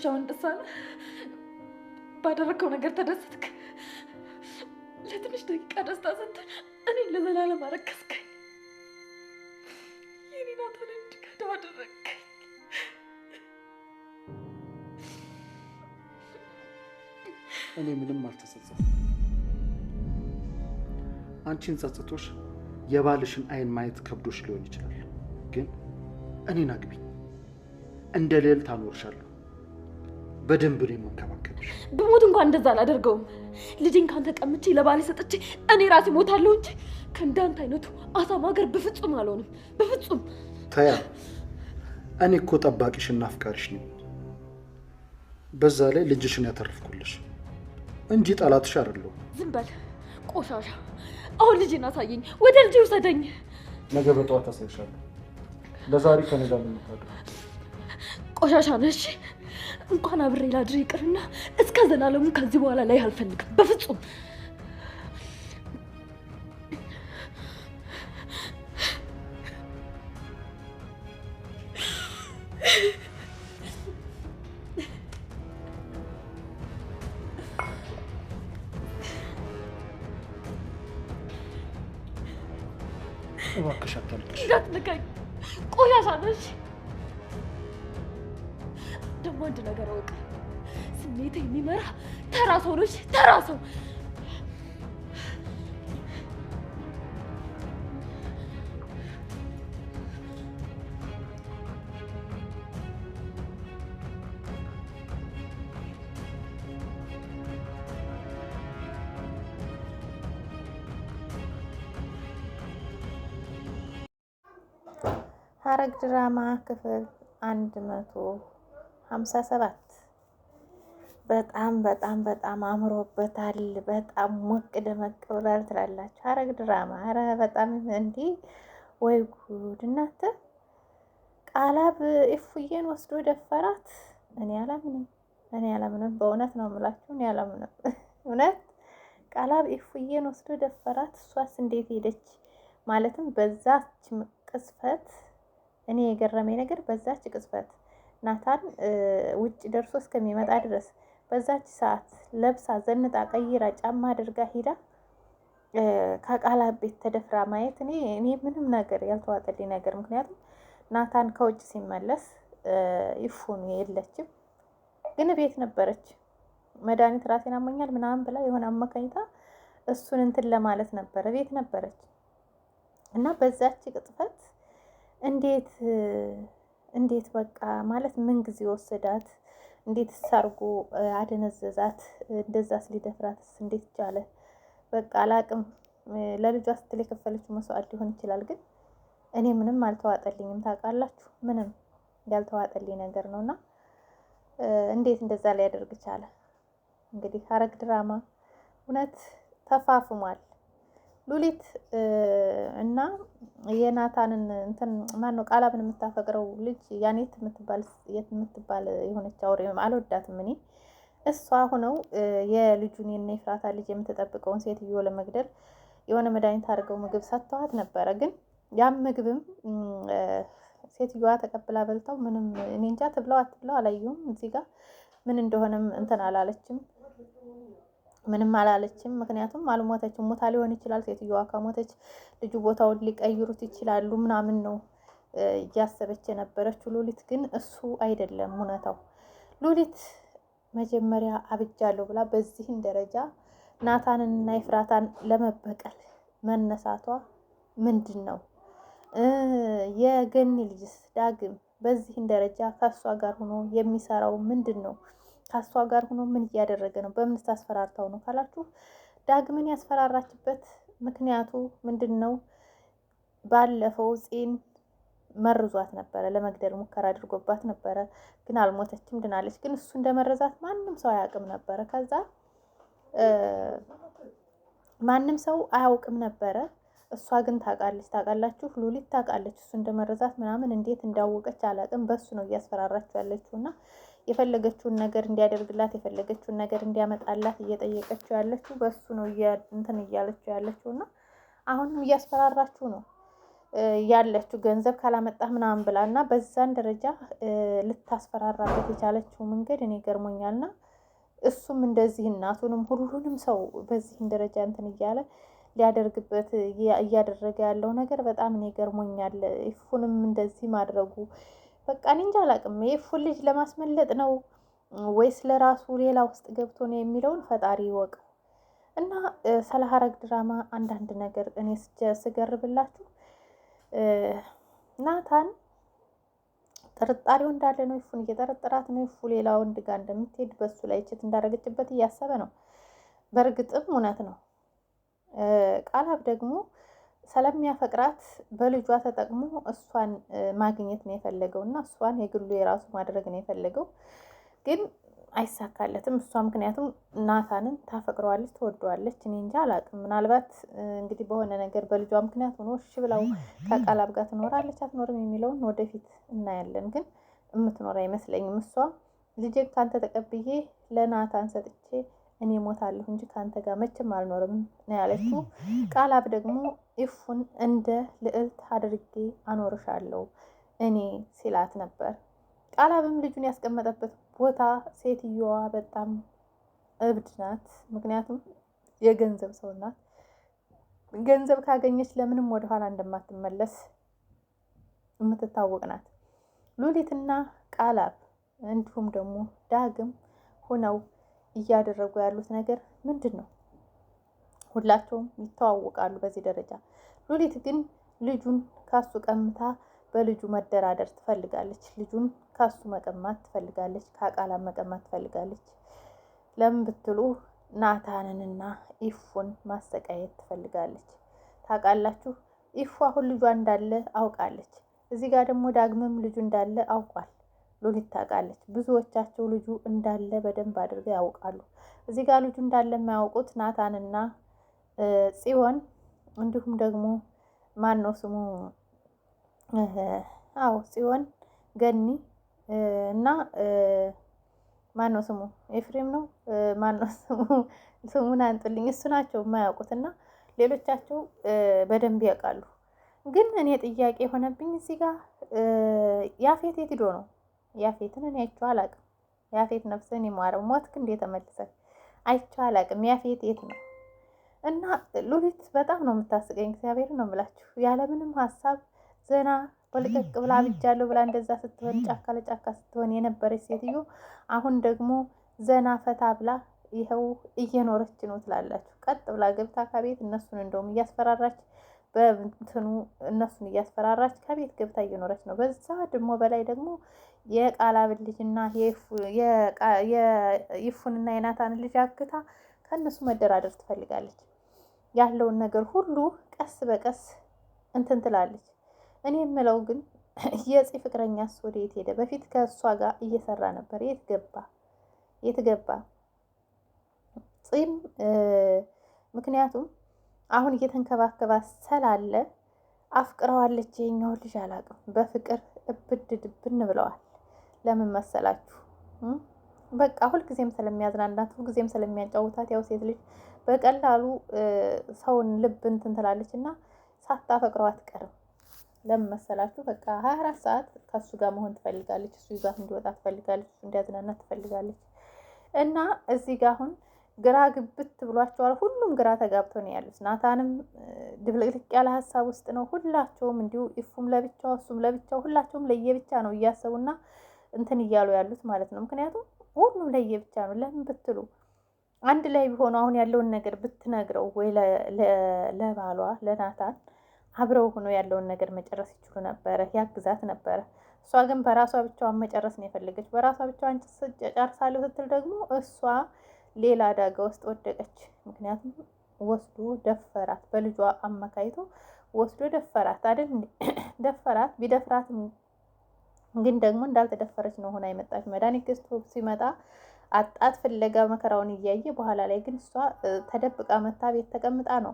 አሁን ደስ አለ? ባደረከው ነገር ተደሰትክ? ለትንሽ ደቂቃ ደስታ ሰጥተህ እኔን ለዘላለም አረከስከኝ። የኔ ናታን እንድከዳው አደረግከኝ። እኔ ምንም አልተጸጸትኩም። አንቺን ጸጽቶሽ የባልሽን አይን ማየት ከብዶሽ ሊሆን ይችላል፣ ግን እኔን አግቢኝ። እንደ ልዕልት አኖርሻለሁ። በደንብ ነው የምንከባከብሽ። ብሞት እንኳን እንደዛ አላደርገውም። ልጄን ካንተ ቀምቼ ለባሌ ሰጥቼ እኔ ራሴ ሞታለሁ እንጂ ከእንዳንተ አይነቱ አሳማ ሀገር በፍጹም አልሆንም። በፍጹም። ታያ፣ እኔ እኮ ጠባቂሽና አፍቃሪሽ ነኝ። በዛ ላይ ልጅሽን ያተረፍኩልሽ እንጂ ጠላትሽ አይደለሁ። ዝም በል ቆሻሻ። አሁን ልጄን አሳየኝ፣ ወደ ልጄ ውሰደኝ። ነገ በጠዋት አሳይሻለሁ። ለዛሬ ከኔ ጋር የምታደርገው ቆሻሻ ነሽ። እንኳን አብሬ ላድር ይቅርና እስከ ዘላለሙ ከዚህ በኋላ ላይ አልፈልግም በፍጹም። እባክሽ አታልቅሽ። እንዳትነካኝ፣ ቆሻሻ ነሽ። ደግሞ አንድ ነገር አውቅ፣ ስሜት የሚመራ ተራ ሰው ነሽ፣ ተራ ሰው። ሐረግ ድራማ ክፍል 157 በጣም አምሮበታል። በጣም ሞቅ ደመቅ ብሏል ትላላችሁ። ሐረግ ድራማ ኧረ በጣም እንዲህ ወይ ጉድ! እናንተ ቃላብ እፉዬን ወስዶ ደፈራት። እኔ አላምንም። በእውነት ነው የምላችሁ፣ እኔ አላምንም። እውነት ቃላብ እፉዬን ወስዶ ደፈራት። እሷስ እንዴት ሄደች? ማለትም በዛች ቅጽበት እኔ የገረመኝ ነገር በዛች ቅጽበት ናታን ውጭ ደርሶ እስከሚመጣ ድረስ በዛች ሰዓት ለብሳ ዘንጣ ቀይራ ጫማ አድርጋ ሂዳ ከቃላብ ቤት ተደፍራ ማየት እኔ ምንም ነገር ያልተዋጠልኝ ነገር። ምክንያቱም ናታን ከውጭ ሲመለስ ይፉን የለችም፣ ግን ቤት ነበረች። መድኃኒት ራሴን አሞኛል ምናምን ብላ የሆነ አመካኝታ እሱን እንትን ለማለት ነበረ፣ ቤት ነበረች እና በዛች ቅጽበት እንዴት በቃ ማለት ምን ጊዜ ወሰዳት? እንዴት ሳርጎ አደነዘዛት? እንደዛስ ሊደፍራትስ እንዴት ቻለ? በቃ አላቅም። ለልጇ ስትል የከፈለችው መስዋዕት ሊሆን ይችላል፣ ግን እኔ ምንም አልተዋጠልኝም። ታውቃላችሁ፣ ምንም ያልተዋጠልኝ ነገር ነውና እንዴት እንደዛ ሊያደርግ ቻለ? እንግዲህ ሐረግ ድራማ እውነት ተፋፍሟል። ሉሊት እና የናታንን እንትን ማነው ቃላብን የምታፈቅረው ልጅ ያኔት የምትባል የሆነች አውሬ አልወዳትም እኔ። እሷ ሆነው የልጁን የኤፍራታ ልጅ የምትጠብቀውን ሴትዮ ለመግደል የሆነ መድኃኒት አድርገው ምግብ ሰጥተዋት ነበረ። ግን ያም ምግብም ሴትዮዋ ተቀብላ በልተው ምንም እኔ እንጃ ትብለው አትብለው አላየሁም። እዚህ ጋር ምን እንደሆነም እንትን አላለችም፣ ምንም አላለችም። ምክንያቱም አልሞተችም። ሞታ ሊሆን ይችላል። ሴትዮዋ ከሞተች ልጁ ቦታውን ሊቀይሩት ይችላሉ ምናምን ነው እያሰበች የነበረችው ሉሊት። ግን እሱ አይደለም እውነታው። ሉሊት መጀመሪያ አብጃለሁ ብላ በዚህን ደረጃ ናታንንና ኤፍራታን ለመበቀል መነሳቷ ምንድን ነው? የገኒ ልጅስ ዳግም በዚህን ደረጃ ከሷ ጋር ሆኖ የሚሰራው ምንድን ነው? ከሷ ጋር ሆኖ ምን እያደረገ ነው? በምን ታስፈራርታው ነው ካላችሁ፣ ዳግምን ያስፈራራችበት ምክንያቱ ምንድን ነው? ባለፈው ፂን መርዟት ነበረ፣ ለመግደል ሙከራ አድርጎባት ነበረ። ግን አልሞተችም፣ ድናለች። ግን እሱ እንደመረዛት ማንም ሰው አያውቅም ነበረ። ከዛ ማንም ሰው አያውቅም ነበረ። እሷ ግን ታውቃለች። ታውቃላችሁ፣ ሉሊት ታውቃለች እሱ እንደመረዛት ምናምን። እንዴት እንዳወቀች አላውቅም። በሱ ነው እያስፈራራችሁ ያለችውና የፈለገችውን ነገር እንዲያደርግላት የፈለገችውን ነገር እንዲያመጣላት እየጠየቀችው ያለችው በሱ ነው እንትን እያለችው ያለችውና አሁንም እያስፈራራችሁ ነው። ያለችው ገንዘብ ካላመጣህ ምናምን ብላ እና በዛን ደረጃ ልታስፈራራበት የቻለችው መንገድ እኔ ገርሞኛልና እሱም እንደዚህ እናቱንም ሁሉንም ሰው በዚህን ደረጃ እንትን እያለ ሊያደርግበት እያደረገ ያለው ነገር በጣም እኔ ገርሞኛል። ኢፉንም እንደዚህ ማድረጉ በቃ እኔ እንጃ አላውቅም። የኢፉን ልጅ ለማስመለጥ ነው ወይስ ለራሱ ሌላ ውስጥ ገብቶ ነው የሚለውን ፈጣሪ ይወቀው። እና ስለ ሐረግ ድራማ አንዳንድ ነገር እኔ ስገርብላችሁ ናታን ጥርጣሬው እንዳለ ነው። ኢፉን እየጠረጠራት ነው። ኢፉ ሌላ ወንድ ጋር እንደምትሄድ በሱ ላይ ችት እንዳደረገችበት እያሰበ ነው። በእርግጥም እውነት ነው። ቃላብ ደግሞ ስለሚያፈቅራት በልጇ ተጠቅሞ እሷን ማግኘት ነው የፈለገው እና እሷን የግሉ የራሱ ማድረግ ነው የፈለገው፣ ግን አይሳካለትም። እሷ ምክንያቱም ናታንን ታፈቅረዋለች፣ ትወደዋለች። እኔ እንጃ አላውቅም። ምናልባት እንግዲህ በሆነ ነገር በልጇ ምክንያት ሆኖ እሺ ብላው ከቃላብ ጋር ትኖራለች አትኖርም የሚለውን ወደፊት እናያለን። ግን የምትኖር አይመስለኝም። እሷ ልጄን ካንተ ተቀብዬ ለናታን ሰጥቼ እኔ ሞታለሁ እንጂ ካንተ ጋር መቼም አልኖርም ነው ያለችው። ቃላብ ደግሞ ኢፉን እንደ ልዕልት አድርጌ አኖርሻለሁ እኔ ሲላት ነበር። ቃላብም ልጁን ያስቀመጠበት ቦታ ሴትዮዋ በጣም እብድ ናት። ምክንያቱም የገንዘብ ሰው ናት። ገንዘብ ካገኘች ለምንም ወደኋላ እንደማትመለስ የምትታወቅ ናት። ሉሊትና ቃላብ እንዲሁም ደግሞ ዳግም ሆነው እያደረጉ ያሉት ነገር ምንድን ነው? ሁላቸውም ይተዋወቃሉ በዚህ ደረጃ። ሉሊት ግን ልጁን ካሱ ቀምታ በልጁ መደራደር ትፈልጋለች። ልጁን ካሱ መቀማት ትፈልጋለች። ከቃላብ መቀማት ትፈልጋለች። ለምን ብትሉ ናታንንና ኢፉን ማሰቃየት ትፈልጋለች። ታውቃላችሁ፣ ኢፉ አሁን ልጇ እንዳለ አውቃለች። እዚህ ጋር ደግሞ ዳግምም ልጁ እንዳለ አውቋል። ሉሊት ታውቃለች። ብዙዎቻቸው ልጁ እንዳለ በደንብ አድርገው ያውቃሉ። እዚህ ጋር ልጁ እንዳለ የማያውቁት ናታንና ጽዮን እንዲሁም ደግሞ ማን ነው ስሙ? ጽዮን፣ ገኒ እና ማን ነው ስሙ? ኤፍሬም ነው ማን ነው ስሙ? ስሙን አንጡልኝ። እሱ ናቸው የማያውቁት እና ሌሎቻቸው በደንብ ያውቃሉ። ግን እኔ ጥያቄ የሆነብኝ እዚህ ጋር ያፌት የት ሂዶ ነው? ያፌትን እኔ አይቼው አላውቅም። ያፌት ነፍስህን ይማረው። ሞትክ እንዴ ተመልሰህ? አይቼው አላውቅም። ያፌት የት ነው? እና ሉሊት በጣም ነው የምታስቀኝ። እግዚአብሔር ነው የምላችሁ። ያለምንም ሀሳብ ዘና ወልቀቅ ብላ ብጃለሁ ብላ እንደዛ ስትሆን ጫካ ለጫካ ስትሆን የነበረች ሴትዮ አሁን ደግሞ ዘና ፈታ ብላ ይኸው እየኖረች ነው ትላላችሁ። ቀጥ ብላ ገብታ ከቤት እነሱን እንደውም እያስፈራራች በእንትኑ እነሱን እያስፈራራች ከቤት ገብታ እየኖረች ነው። በዛ ደግሞ በላይ ደግሞ የቃላብን ልጅና የኢፉንና የናታንን ልጅ አግታ ከእነሱ መደራደር ትፈልጋለች። ያለውን ነገር ሁሉ ቀስ በቀስ እንትን ትላለች። እኔ የምለው ግን የፂ ፍቅረኛስ ወዴት ሄደ? በፊት ከእሷ ጋር እየሰራ ነበር። የት ገባ? ፂም ምክንያቱም አሁን እየተንከባከባት ስላለ አፍቅረዋለች። የኛውን ልጅ አላውቅም። በፍቅር እብድ ድብን ብለዋል። ለምን መሰላችሁ? በቃ ሁልጊዜም ስለሚያዝናናት ሁልጊዜም ስለሚያጫውታት፣ ያው ሴት ልጅ በቀላሉ ሰውን ልብ እንትን ትላለች እና ሳታፈቅረው አትቀርም። ለምን መሰላችሁ? በቃ 24 ሰዓት ከሱ ጋር መሆን ትፈልጋለች። እሱ ይዟት እንዲወጣ ትፈልጋለች። እሱ እንዲያዝናናት ትፈልጋለች። እና እዚህ ጋር አሁን ግራ ግብት ብሏቸዋል። ሁሉም ግራ ተጋብተው ነው ያሉት። ናታንም ድብልቅልቅ ያለ ሀሳብ ውስጥ ነው። ሁላቸውም እንዲሁ ኢፉም ለብቻው እሱም ለብቻው ሁላቸውም ለየብቻ ነው እያሰቡና እንትን እያሉ ያሉት ማለት ነው። ምክንያቱም ሁሉም ለየብቻ ነው። ለምን ብትሉ አንድ ላይ ቢሆኑ አሁን ያለውን ነገር ብትነግረው ወይ ለባሏ ለናታን አብረው ሆኖ ያለውን ነገር መጨረስ ይችሉ ነበረ፣ ያግዛት ነበረ። እሷ ግን በራሷ ብቻዋን መጨረስ ነው የፈለገች። በራሷ ብቻዋን ጨርሳለሁ ስትል ደግሞ እሷ ሌላ አደጋ ውስጥ ወደቀች። ምክንያቱም ወስዶ ደፈራት። በልጇ አመካይቶ ወስዶ ደፈራት አይደል? ደፈራት። ቢደፍራትም ግን ደግሞ እንዳልተደፈረች ነው ሆና የመጣች። መድኃኒት ገዝቶ ሲመጣ አጣት ፍለጋ መከራውን እያየ በኋላ ላይ ግን እሷ ተደብቃ መታ ቤት ተቀምጣ ነው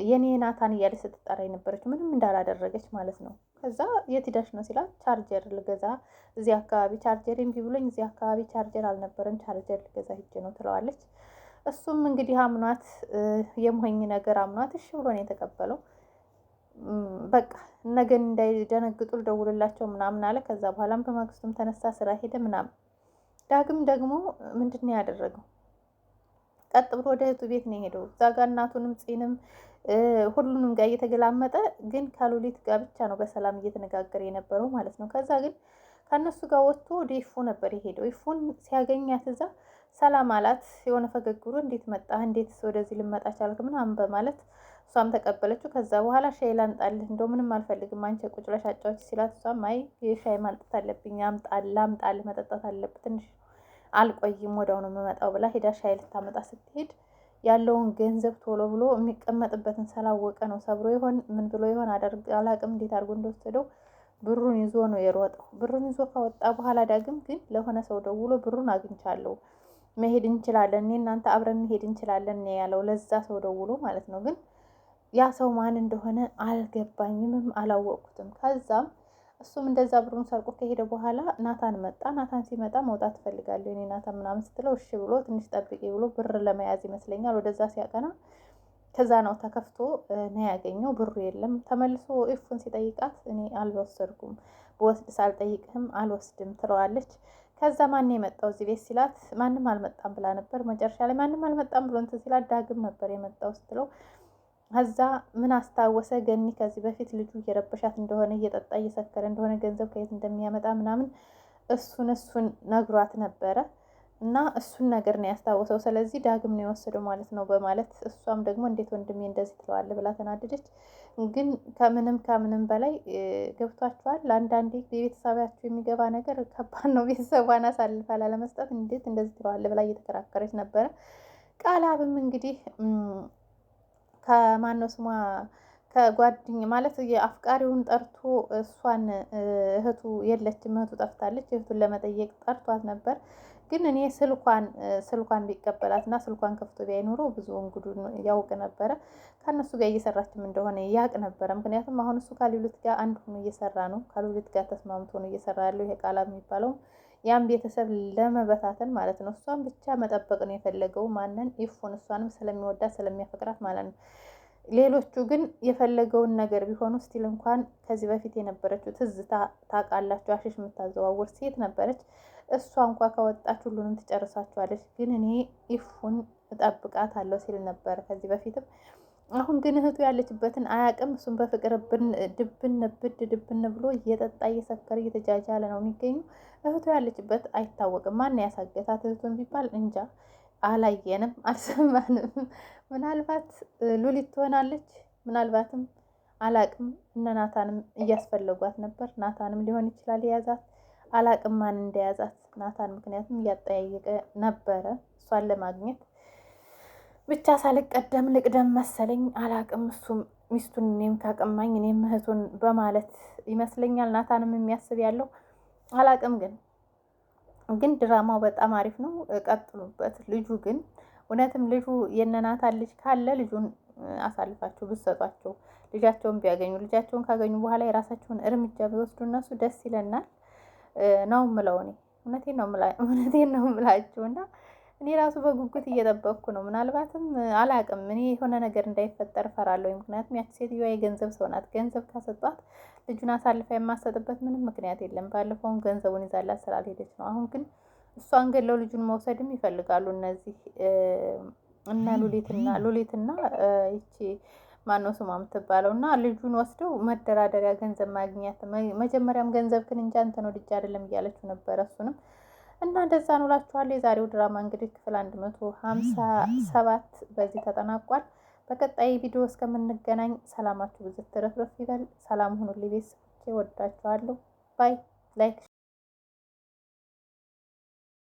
የኔ ናታን እያለች ስትጠራ የነበረች ምንም እንዳላደረገች ማለት ነው። ከዛ የት ሄደሽ ነው ሲላት ቻርጀር ልገዛ እዚህ አካባቢ ቻርጀር እምቢ ብሎኝ እዚህ አካባቢ ቻርጀር አልነበረም ቻርጀር ልገዛ ሂጅ ነው ትለዋለች። እሱም እንግዲህ አምኗት የሞኝ ነገር አምኗት እሺ ብሎ ነው የተቀበለው። በቃ ነገን እንዳይደነግጡ ልደውልላቸው ምናምን አለ። ከዛ በኋላም በማግስቱም ተነሳ ስራ ሄደ ምናምን። ዳግም ደግሞ ምንድን ነው ያደረገው? ቀጥ ብሎ ወደ እህቱ ቤት ነው የሄደው። እዛ ጋር እናቱንም ፂንም ሁሉንም ጋር እየተገላመጠ ግን ከሉሊት ጋር ብቻ ነው በሰላም እየተነጋገረ የነበረው ማለት ነው። ከዛ ግን ከእነሱ ጋር ወጥቶ ወደ ይፉ ነበር የሄደው። ይፉን ሲያገኛት እዛ ሰላም አላት። የሆነ ፈገግ ብሎ እንዴት መጣህ? እንዴት ወደዚህ ልመጣ ቻልክ? ምናምን በማለት እሷም ተቀበለችው። ከዛ በኋላ ሻይ ላምጣልህ፣ እንደው ምንም አልፈልግም አንቺ ቁጭ ብለሽ አጫውች ሲላት፣ እሷም አይ ሻይ ማምጣት አለብኝ ላምጣልህ፣ መጠጣት አለብህ፣ ትንሽ አልቆይም ወዲያው ነው የምመጣው ብላ ሄዳ ሻይ ልታመጣ ስትሄድ ያለውን ገንዘብ ቶሎ ብሎ የሚቀመጥበትን ስላወቀ ነው ሰብሮ ይሆን ምን ብሎ ይሆን አላቅም፣ እንዴት አድርጎ እንደወሰደው ብሩን ይዞ ነው የሮጠው። ብሩን ይዞ ከወጣ በኋላ ዳግም ግን ለሆነ ሰው ደውሎ ብሩን አግኝቻለሁ መሄድ እንችላለን፣ እኔ እናንተ አብረን መሄድ እንችላለን ያለው ለዛ ሰው ደውሎ ማለት ነው። ግን ያ ሰው ማን እንደሆነ አልገባኝምም አላወቅኩትም። ከዛም እሱም እንደዛ ብሩን ሰርቆ ከሄደ በኋላ ናታን መጣ። ናታን ሲመጣ መውጣት እፈልጋለሁ እኔ ናታን ምናምን ስትለው እሺ ብሎ ትንሽ ጠብቄ ብሎ ብር ለመያዝ ይመስለኛል ወደዛ ሲያቀና ከዛ ነው ተከፍቶ ነው ያገኘው። ብሩ የለም። ተመልሶ ኢፉን ሲጠይቃት እኔ አልወሰድኩም፣ በወስድ ሳልጠይቅህም አልወስድም ትለዋለች። ከዛ ማን የመጣው እዚህ ቤት ሲላት ማንም አልመጣም ብላ ነበር። መጨረሻ ላይ ማንም አልመጣም ብሎ እንትን ሲላት ዳግም ነበር የመጣው ስትለው ከዛ ምን አስታወሰ ገኒ ከዚህ በፊት ልጁ እየረበሻት እንደሆነ እየጠጣ እየሰከረ እንደሆነ ገንዘብ ከየት እንደሚያመጣ ምናምን እሱን ነግሯት ነበረ እና እሱን ነገር ነው ያስታወሰው። ስለዚህ ዳግም ነው የወሰደው ማለት ነው በማለት እሷም ደግሞ እንዴት ወንድሜ እንደዚህ ትለዋለህ ብላ ተናደደች። ግን ከምንም በላይ ገብቷቸዋል። ለአንዳንዴ የቤተሰባቸው የሚገባ ነገር ከባድ ነው። ቤተሰቧን አሳልፋ ላለመስጠት እንዴት እንደዚህ ትለዋለህ ብላ እየተከራከረች ነበረ። ቃላብም እንግዲህ ከማነው ስሟ ከጓደኛ ማለት የአፍቃሪውን ጠርቶ እሷን እህቱ የለችም፣ እህቱ ጠፍታለች፣ እህቱን ለመጠየቅ ጠርቷት ነበር። ግን እኔ ስልኳን ቢቀበላት እና ስልኳን ከፍቶ ቢያይኖሮ ብዙ እንግዱን ያውቅ ነበረ። ከእነሱ ጋር እየሰራችም እንደሆነ ያውቅ ነበረ። ምክንያቱም አሁን እሱ ከሉሊት ጋር አንድ ሆኖ እየሰራ ነው። ከሉሊት ጋር ተስማምቶ ነው እየሰራ ያለው። ይሄ ቃላብ የሚባለው ያን ቤተሰብ ለመበታተን ማለት ነው። እሷን ብቻ መጠበቅ ነው የፈለገው። ማንን? ኢፉን። እሷንም ስለሚወዳት ስለሚያፈቅራት ማለት ነው። ሌሎቹ ግን የፈለገውን ነገር ቢሆኑ ስቲል እንኳን ከዚህ በፊት የነበረችው ትዝታ ታውቃላችሁ፣ አሽሽ የምታዘዋውር ሴት ነበረች። እሷ እንኳ ከወጣች ሁሉንም ትጨርሳችኋለች። ግን እኔ ኢፉን እጠብቃታለሁ ሲል ነበር ከዚህ በፊትም። አሁን ግን እህቱ ያለችበትን አያውቅም። እሱም በፍቅር ድብን ብሎ እየጠጣ እየሰከረ እየተጃጃለ ነው የሚገኙ። እህቱ ያለችበት አይታወቅም። ማን ያሳገታት እህቱን ቢባል እንጃ፣ አላየንም፣ አልሰማንም። ምናልባት ሉሊት ትሆናለች፣ ምናልባትም አላቅም። እነ ናታንም እያስፈለጓት ነበር። ናታንም ሊሆን ይችላል የያዛት፣ አላቅም ማን እንደያዛት ናታን። ምክንያቱም እያጠያየቀ ነበረ እሷን ለማግኘት። ብቻ ሳልቀደም ልቅደም መሰለኝ፣ አላቅም። እሱም ሚስቱን እኔም ካቀማኝ እኔም እህቱን በማለት ይመስለኛል ናታንም የሚያስብ ያለው፣ አላቅም። ግን ድራማው በጣም አሪፍ ነው፣ ቀጥሉበት። ልጁ ግን እውነትም ልጁ የነናታን ልጅ ካለ ልጁን አሳልፋችሁ ብትሰጧቸው፣ ልጃቸውን ቢያገኙ፣ ልጃቸውን ካገኙ በኋላ የራሳቸውን እርምጃ ቢወስዱ እነሱ ደስ ይለናል ነው ምለው። እኔ እውነቴን ነው ምላችሁ እና እኔ ራሱ በጉጉት እየጠበቅኩ ነው። ምናልባትም አላቅም፣ እኔ የሆነ ነገር እንዳይፈጠር ፈራለሁ። ምክንያቱም ያቺ ሴትዮዋ የገንዘብ ሰው ናት። ገንዘብ ካሰጧት ልጁን አሳልፋ የማሰጥበት ምንም ምክንያት የለም። ባለፈውም ገንዘቡን ይዛላት ስላልሄደች ነው። አሁን ግን እሷን ገለው ልጁን መውሰድም ይፈልጋሉ እነዚህ እነ ሉሊትና ይቺ ማነው ስሟ የምትባለው እና ልጁን ወስደው መደራደሪያ ገንዘብ ማግኘት። መጀመሪያም ገንዘብ ክን እንጂ አንተ ነው ልጅ አይደለም እያለችው ነበረ እሱንም እና እንደዛ ነው እላችኋለሁ። የዛሬው ድራማ እንግዲህ ክፍል 157 በዚህ ተጠናቋል። በቀጣይ ቪዲዮ እስከምንገናኝ ሰላማችሁ ብዙ ትረፍረፍ ይበል። ሰላም ሁኑልኝ ቤተሰቦቼ፣ ወዳችኋለሁ። ባይ ላይክ